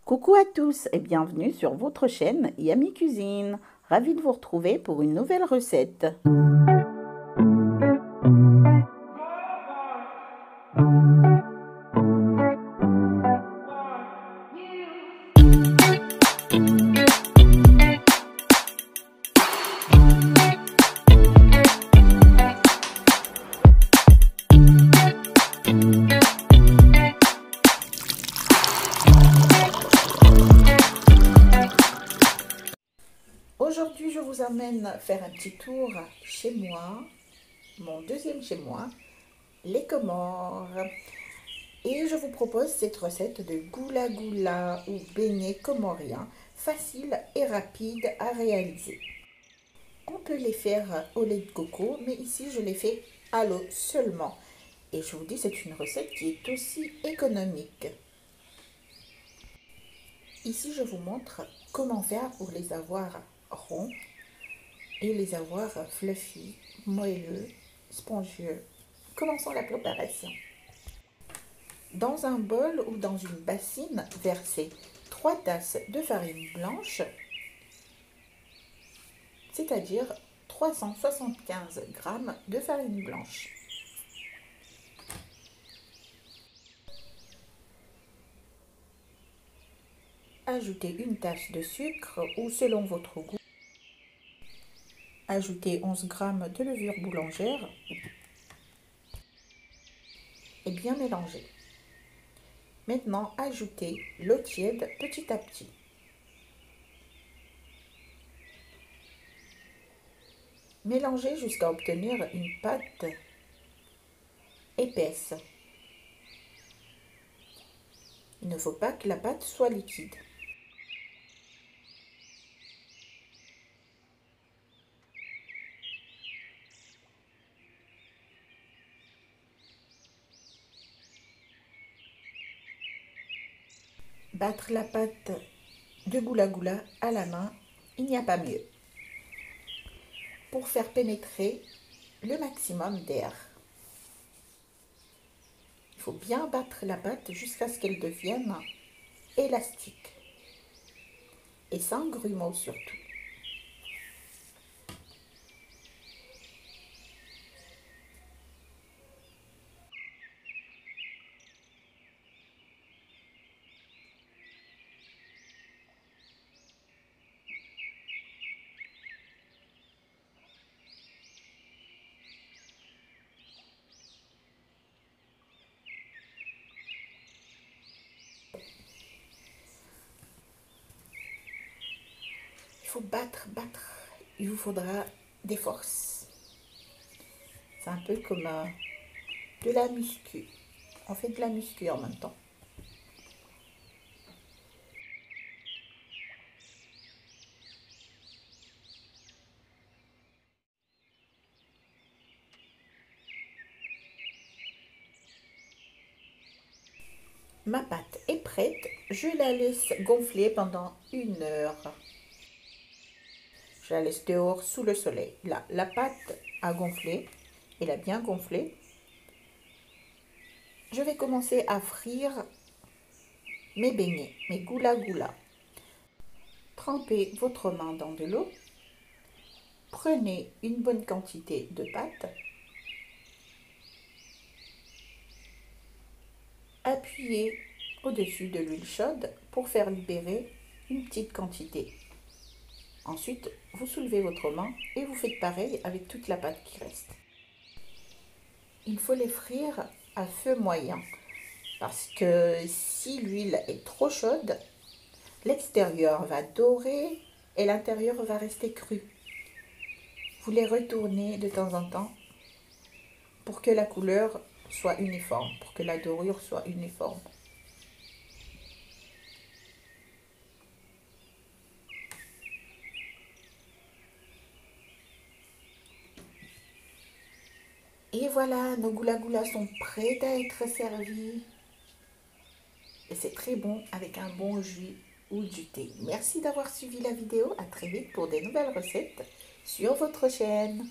Coucou à tous et bienvenue sur votre chaîne Yummy Cuisine. Ravie de vous retrouver pour une nouvelle recette. Aujourd'hui, je vous amène faire un petit tour chez moi, mon deuxième chez moi, les Comores. Et je vous propose cette recette de goula goula ou beignet comorien, facile et rapide à réaliser. On peut les faire au lait de coco, mais ici je les fais à l'eau seulement. Et je vous dis, c'est une recette qui est aussi économique. Ici, je vous montre comment faire pour les avoir ronds et les avoir fluffy, moelleux, spongieux. Commençons la préparation. Dans un bol ou dans une bassine, versez 3 tasses de farine blanche, c'est-à-dire 375 g de farine blanche. Ajoutez une tasse de sucre ou selon votre goût. Ajoutez 11 g de levure boulangère et bien mélanger. Maintenant, ajoutez l'eau tiède petit à petit. Mélangez jusqu'à obtenir une pâte épaisse. Il ne faut pas que la pâte soit liquide. Battre la pâte de goula goula à la main, il n'y a pas mieux, pour faire pénétrer le maximum d'air. Il faut bien battre la pâte jusqu'à ce qu'elle devienne élastique et sans grumeaux surtout. Il faut battre, battre. Il vous faudra des forces. C'est un peu comme de la muscu. On fait de la muscu en même temps. Ma pâte est prête. Je la laisse gonfler pendant 1 heure. Je la laisse dehors sous le soleil. Là, la pâte a gonflé. Elle a bien gonflé. Je vais commencer à frire mes beignets, mes goula goula. Trempez votre main dans de l'eau. Prenez une bonne quantité de pâte. Appuyez au-dessus de l'huile chaude pour faire libérer une petite quantité. Ensuite, vous soulevez votre main et vous faites pareil avec toute la pâte qui reste. Il faut les frire à feu moyen parce que si l'huile est trop chaude, l'extérieur va dorer et l'intérieur va rester cru. Vous les retournez de temps en temps pour que la couleur soit uniforme, pour que la dorure soit uniforme. Et voilà, nos goula goula sont prêts à être servis. Et c'est très bon avec un bon jus ou du thé. Merci d'avoir suivi la vidéo. À très vite pour des nouvelles recettes sur votre chaîne.